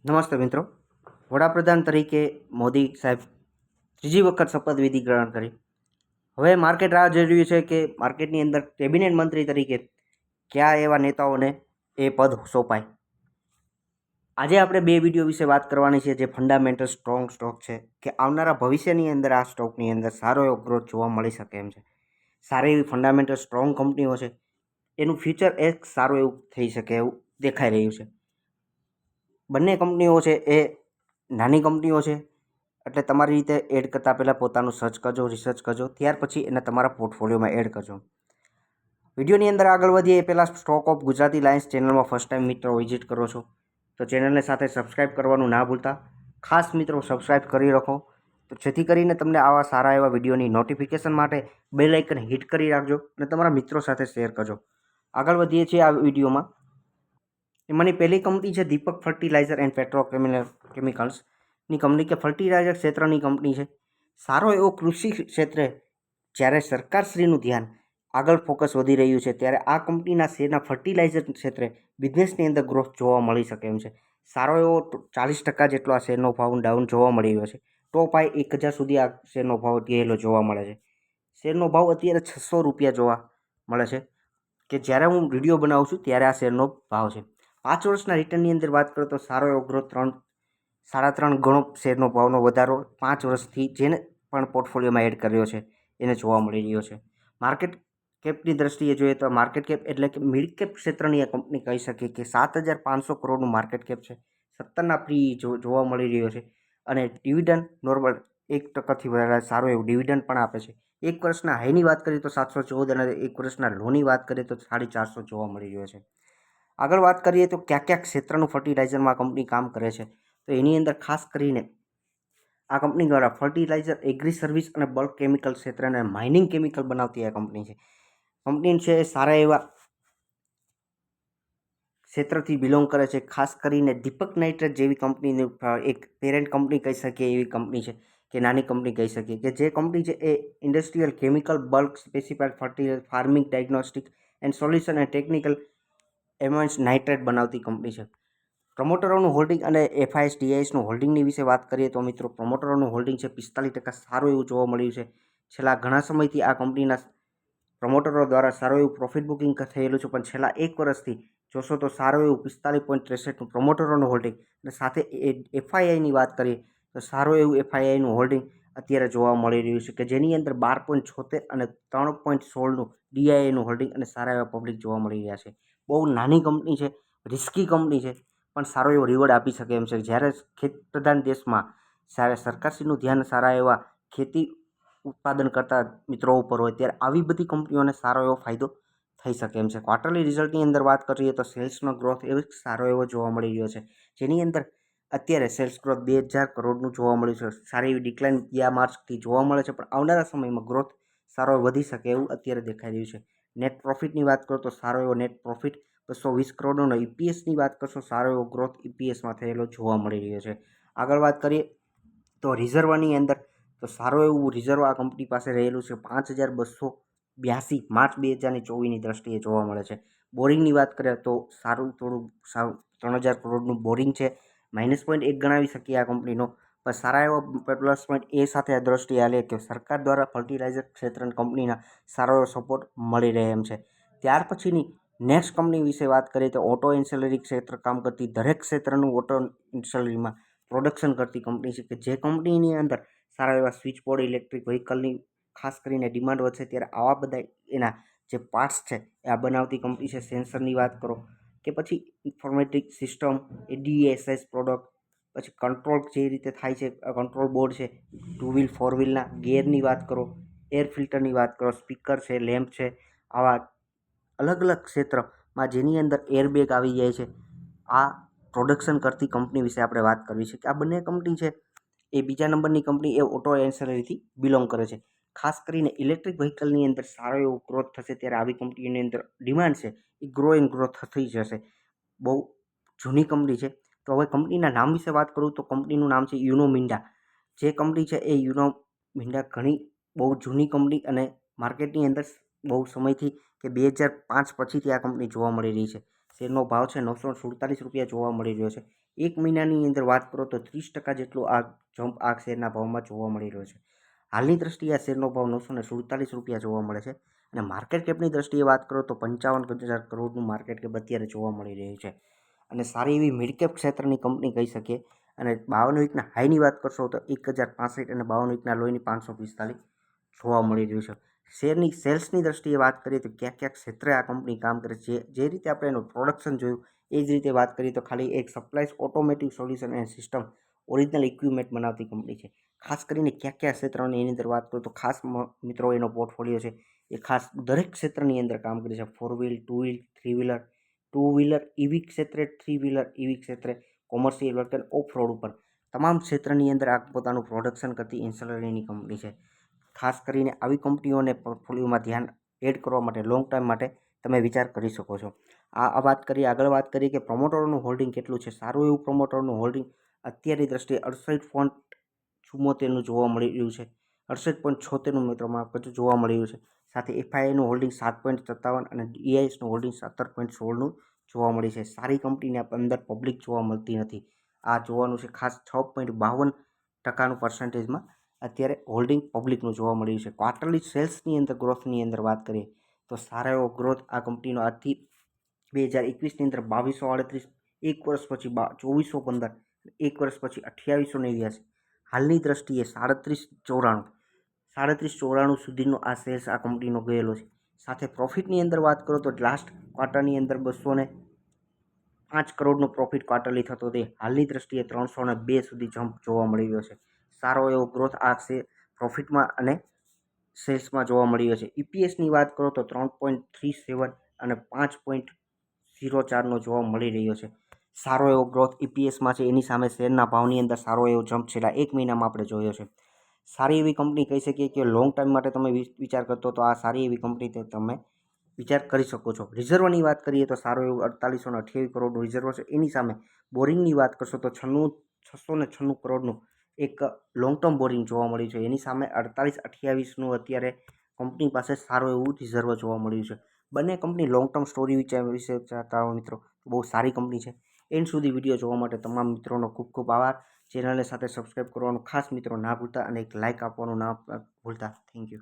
નમસ્તે મિત્રો. વડાપ્રધાન તરીકે મોદી સાહેબ ત્રીજી વખત શપથવિધિ ગ્રહણ કરી. હવે માર્કેટ રાહ જોઈ રહ્યું છે કે માર્કેટની અંદર કેબિનેટ મંત્રી તરીકે કયા એવા નેતાઓને એ પદ સોંપાય. આજે આપણે બે વિડીયો વિશે વાત કરવાની છે, જે ફંડામેન્ટલ સ્ટ્રોંગ સ્ટોક છે કે આવનારા ભવિષ્યની અંદર આ સ્ટોકની અંદર સારો એવો ગ્રોથ જોવા મળી શકે એમ છે. સારી એવી ફંડામેન્ટલ સ્ટ્રોંગ કંપનીઓ છે, એનું ફ્યુચર એક સારું એવું થઈ શકે એવું દેખાઈ રહ્યું છે. બંને કંપનીઓ છે એ નાની કંપનીઓ છે, એટલે તમારી રીતે એડ કરતાં પહેલાં પોતાનું સર્ચ કરજો, રિસર્ચ કરજો, ત્યાર પછી એને તમારા પોર્ટફોલિયોમાં એડ કરજો. વિડીયોની અંદર આગળ વધીએ એ પહેલાં સ્ટોક ઓફ ગુજરાતી લાયન્સ ચેનલમાં ફર્સ્ટ ટાઈમ મિત્રો વિઝિટ કરો છો તો ચેનલને સાથે સબસ્ક્રાઈબ કરવાનું ના ભૂલતા. ખાસ મિત્રો સબસ્ક્રાઈબ કરી રાખો તો જેથી કરીને તમને આવા સારા એવા વિડીયોની નોટિફિકેશન માટે બેલ આઇકન હિટ કરી રાખજો અને તમારા મિત્રો સાથે શેર કરજો. આગળ વધીએ છીએ આ વિડીયોમાં. એમાંની પહેલી કંપની છે દીપક ફર્ટિલાઇઝર એન્ડ પેટ્રોકેમિકલ્સની કંપની, કે ફર્ટિલાઇઝર ક્ષેત્રની કંપની છે. સારો એવો કૃષિ ક્ષેત્રે જ્યારે સરકારશ્રીનું ધ્યાન આગળ ફોકસ વધી રહ્યું છે, ત્યારે આ કંપનીના શેરના ફર્ટિલાઇઝર ક્ષેત્રે બિઝનેસની અંદર ગ્રોથ જોવા મળી શકે એમ છે. સારો એવો 40% જેટલો આ શેરનો ભાવ ડાઉન જોવા મળી રહ્યો છે. ટોપ હાઈ 1000 સુધી આ શેરનો ભાવ ગયેલો જોવા મળે છે. શેરનો ભાવ અત્યારે 600 રૂપિયા જોવા મળે છે, કે જ્યારે હું વિડીયો બનાવું છું ત્યારે આ શેરનો ભાવ છે. 5 વર્ષના રિટર્નની અંદર વાત કરું તો સારો એવો ગ્રોથ 3.5 ગણો શેરનો ભાવનો વધારો 5 વર્ષથી જેને પણ પોર્ટફોલિયોમાં એડ કર્યો છે એને જોવા મળી રહ્યો છે. માર્કેટ કેપની દ્રષ્ટિએ જોઈએ તો માર્કેટ કેપ એટલે કે મિડ કેપ ક્ષેત્રની આ કંપની કહી શકીએ કે 7,500 કરોડનું માર્કેટ કેપ છે. 17ના પ્રી જોવા મળી રહ્યો છે અને ડિવિડન્ડ નોર્મલ 1%થી વધારે સારું એવું ડિવિડન્ડ પણ આપે છે. 1 વર્ષના હાઈની વાત કરીએ તો 714 અને 1 વર્ષના લોની વાત કરીએ તો 450 જોવા મળી રહ્યો છે. આગળ વાત કરીએ તો કયા ક્ષેત્રનું ફર્ટિલાઇઝરમાં કંપની કામ કરે છે, તો એની અંદર ખાસ કરીને આ કંપની દ્વારા ફર્ટિલાઇઝર, એગ્રી સર્વિસ અને બલ્ક કેમિકલ ક્ષેત્ર અને માઇનિંગ કેમિકલ બનાવતી આ કંપની છે. કંપની છે સારા એવા ક્ષેત્રથી બિલોંગ કરે છે. ખાસ કરીને દીપક નાઇટ્રેટ જેવી કંપનીની એક પેરેન્ટ કંપની કહી શકીએ એવી કંપની છે, કે નાની કંપની કહી શકીએ, કે જે કંપની છે એ industrial chemical, bulk specified fertilizer, farming, diagnostic and solution અને ટેકનિકલ એમોન્સ નાઇટ્રેટ બનાવતી કંપની છે. પ્રમોટરોનું હોલ્ડિંગ અને FIS-DISનું હોલ્ડિંગની વિશે વાત કરીએ તો મિત્રો પ્રમોટરોનું હોલ્ડિંગ છે 45% સારું એવું જોવા મળ્યું છે. છેલ્લા ઘણા સમયથી આ કંપનીના પ્રમોટરો દ્વારા સારું એવું પ્રોફિટ બુકિંગ થયેલું છે, પણ છેલ્લા 1 વર્ષથી જોશો તો સારું એવું 45.63નું પ્રમોટરોનું હોલ્ડિંગ અને સાથે FIIની વાત કરીએ તો સારું એવું FIIનું હોલ્ડિંગ અત્યારે જોવા મળી રહ્યું છે, કે જેની અંદર 12.76 અને 3.16નું DIIનું હોલ્ડિંગ અને સારા એવા પબ્લિક જોવા મળી રહ્યા છે. બહુ નાની કંપની છે, રિસ્કી કંપની છે, પણ સારો એવો રિવોર્ડ આપી શકે એમ છે. જ્યારે ખેત પ્રધાન દેશમાં જ્યારે સરકારશ્રીનું ધ્યાન સારા એવા ખેતી ઉત્પાદન કરતા મિત્રો ઉપર હોય, ત્યારે આવી બધી કંપનીઓને સારો એવો ફાયદો થઈ શકે એમ છે. ક્વાર્ટરલી રિઝલ્ટની અંદર વાત કરીએ તો સેલ્સનો ગ્રોથ સારો એવો જોવા મળી રહ્યો છે, જેની અંદર અત્યારે સેલ્સ ગ્રોથ 2,000 કરોડનું જોવા મળ્યું છે. સારી એવી ડિક્લાઇન ગયા માર્ચથી જોવા મળે છે, પણ આવનારા સમયમાં ગ્રોથ સારો વધી શકે એવું અત્યારે દેખાઈ રહ્યું છે. નેટ પ્રોફિટની વાત કરો તો સારો એવો નેટ પ્રોફિટ 220 કરોડનો. EPSની વાત કરશો સારો એવો ગ્રોથ EPSમાં થયેલો જોવા મળી રહ્યો છે. આગળ વાત કરીએ તો રિઝર્વની અંદર તો સારું એવું રિઝર્વ આ કંપની પાસે રહેલું છે 5,282 માર્ચ 2024ની દ્રષ્ટિએ જોવા મળે છે. બોરિંગની વાત કરીએ તો સારું 3,000 કરોડનું બોરિંગ છે. -1 ગણાવી શકીએ આ કંપનીનો, પણ સારા એવા પ્લસ પોઈન્ટ એ સાથે આ દ્રષ્ટિએ આલે કે સરકાર દ્વારા ફર્ટિલાઇઝર ક્ષેત્રની કંપનીના સારો એવો સપોર્ટ મળી રહે એમ છે. ત્યાર પછીની નેક્સ્ટ કંપની વિશે વાત કરીએ તો ઓટો એન્સિલરી ક્ષેત્ર કામ કરતી, દરેક ક્ષેત્રનું ઓટો એન્સિલરીમાં પ્રોડક્શન કરતી કંપની છે, કે જે કંપનીની અંદર સારા એવા સ્વિચ બોર્ડ, ઇલેક્ટ્રિક વ્હીકલની ખાસ કરીને ડિમાન્ડ વધશે, ત્યારે આવા બધા એના જે પાર્ટ્સ છે એ આ બનાવતી કંપની છે. સેન્સરની વાત કરો કે પછી ઇન્ફોર્મેટિક સિસ્ટમ, ADASS પ્રોડક્ટ, પછી કંટ્રોલ જે રીતે થાય છે, કંટ્રોલ બોર્ડ છે, 2 વ્હીલ 4 વ્હીલના ગેરની વાત કરો, એર ફિલ્ટરની વાત કરો, સ્પીકર છે, લેમ્પ છે, આવા અલગ અલગ ક્ષેત્રમાં જેની અંદર એરબેગ આવી જાય છે, આ પ્રોડક્શન કરતી કંપની વિશે આપણે વાત કરવી છે. કે આ બંને કંપની છે એ બીજા નંબરની કંપની એ ઓટો એન્સિલરીથી બિલોંગ કરે છે. ખાસ કરીને ઇલેક્ટ્રિક વ્હીકલની અંદર સારો એવો ગ્રોથ થશે, ત્યારે આવી કંપનીની અંદર ડિમાન્ડ છે એ ગ્રોથ થઈ જશે. બહુ જૂની કંપની છે. તો હવે કંપનીના નામ વિશે વાત કરું તો કંપનીનું નામ છે યુનો મિન્ડા. જે કંપની છે એ યુનો મિન્ડા ઘણી બહુ જૂની કંપની અને માર્કેટની અંદર બહુ સમયથી કે 2005 પછીથી આ કંપની જોવા મળી રહી છે. શેરનો ભાવ છે 947 રૂપિયા જોવા મળી રહ્યો છે. એક મહિનાની અંદર વાત કરો તો 30% જેટલો આ જમ્પ આ શેરના ભાવમાં જોવા મળી રહ્યો છે. હાલની દ્રષ્ટિએ આ શેરનો ભાવ 947 રૂપિયા જોવા મળે છે અને માર્કેટ કેપની દ્રષ્ટિએ વાત કરો તો 55,000 કરોડનું માર્કેટ કેપ અત્યારે જોવા મળી રહ્યું છે અને સારી એવી મિડ કેપ ક્ષેત્રની કંપની કહી શકીએ. અને 52 વીકના હાઈની વાત કરશો તો 1065 અને 52 વીકના લોયની 545 જોવા મળી રહ્યું છે. શેરની સેલ્સની દ્રષ્ટિએ વાત કરીએ તો ક્યાંક ક્યાંક ક્ષેત્રે આ કંપની કામ કરે છે. જે રીતે આપણે એનું પ્રોડક્શન જોયું એ જ રીતે વાત કરીએ તો ખાલી એક સપ્લાયઝ automatic solution and system original equipment બનાવતી કંપની છે. ખાસ કરીને કયા ક્ષેત્રની એની અંદર વાત કરું તો ખાસ મિત્રો એનો પોર્ટફોલિયો છે એ ખાસ દરેક ક્ષેત્રની અંદર કામ કરે છે. 4 wheel, 2 wheel, 3 wheeler, 2 wheeler EV ક્ષેત્રે, 3 વ્હીલર ઈવી ક્ષેત્રે, કોમર્શિયલ વર્કર, ઓફ રોડ ઉપર તમામ ક્ષેત્રની અંદર આ પોતાનું પ્રોડક્શન કરતી ઇન્સ્યુલરની કંપની છે. ખાસ કરીને આવી કંપનીઓને પોર્ટફોલિયોમાં ધ્યાન એડ કરવા માટે લોંગ ટાઈમ માટે તમે વિચાર કરી શકો છો. આગળ વાત કરીએ કે પ્રમોટરોનું હોલ્ડિંગ કેટલું છે. સારું એવું પ્રમોટરનું હોલ્ડિંગ અત્યારની દ્રષ્ટિએ 68.74નું જોવા મળી રહ્યું છે. 68.76નું મિત્રોમાં જોવા મળી રહ્યું છે. સાથે એફઆઈઆઈનું હોલ્ડિંગ 7.57 અને ડીઆઈએસનું હોલ્ડિંગ 17.16નું જોવા મળી છે. સારી કંપનીને અંદર પબ્લિક જોવા મળતી નથી. આ જોવાનું છે. ખાસ 6.52% પર્સન્ટેજમાં અત્યારે હોલ્ડિંગ પબ્લિકનું જોવા મળ્યું છે. ક્વાર્ટરલી સેલ્સની અંદર ગ્રોથની અંદર વાત કરીએ તો સારો એવો ગ્રોથ આ કંપનીનો આજથી 2021ની અંદર 2238, એક વર્ષ પછી 2415, એક વર્ષ પછી 2889, હાલની દ્રષ્ટિએ 3794 સુધીનો આ સેલ્સ આ કંપનીનો ગયેલો છે. સાથે પ્રોફિટની અંદર વાત કરો તો લાસ્ટ ક્વાર્ટરની અંદર 205 કરોડનો પ્રોફિટ ક્વાર્ટરલી થતો તે હાલની દ્રષ્ટિએ 302 સુધી જમ્પ જોવા મળી રહ્યો છે. સારો એવો ગ્રોથ આ પ્રોફિટમાં અને સેલ્સમાં જોવા મળી રહ્યો છે. ઈપીએસની વાત કરો તો 3.37 અને 5.04નો જોવા મળી રહ્યો છે. સારો એવો ગ્રોથ ઈપીએસમાં છે. એની સામે શેરના ભાવની અંદર સારો એવો જમ્પ છેલ્લા એક મહિનામાં આપણે જોયો છે. સારી એવી કંપની કહી શકીએ કે લોંગ ટાઈમ માટે તમે વિચાર કરતો તો આ સારી એવી કંપની તમે વિચાર કરી શકો છો. રિઝર્વની વાત કરીએ તો સારું એવું 4828 કરોડનું રિઝર્વ છે. એની સામે બોરિંગની વાત કરશો તો 696 કરોડનું એક લોંગ ટર્મ બોરિંગ જોવા મળ્યું છે. એની સામે 4828નું અત્યારે કંપની પાસે સારું એવું રિઝર્વ જોવા મળ્યું છે. બંને કંપની લોંગ ટર્મ સ્ટોરી વિશે ચાહતા હો મિત્રો બહુ સારી કંપની છે. એન્ડ સુધી વિડીયો જોવા માટે તમામ મિત્રોનો ખૂબ ખૂબ આભાર. ચેનલને સાથે સબસ્ક્રાઈબ કરવાનું ખાસ મિત્રો ના ભૂલતા અને એક લાઇક આપવાનું ના ભૂલતા. Thank you.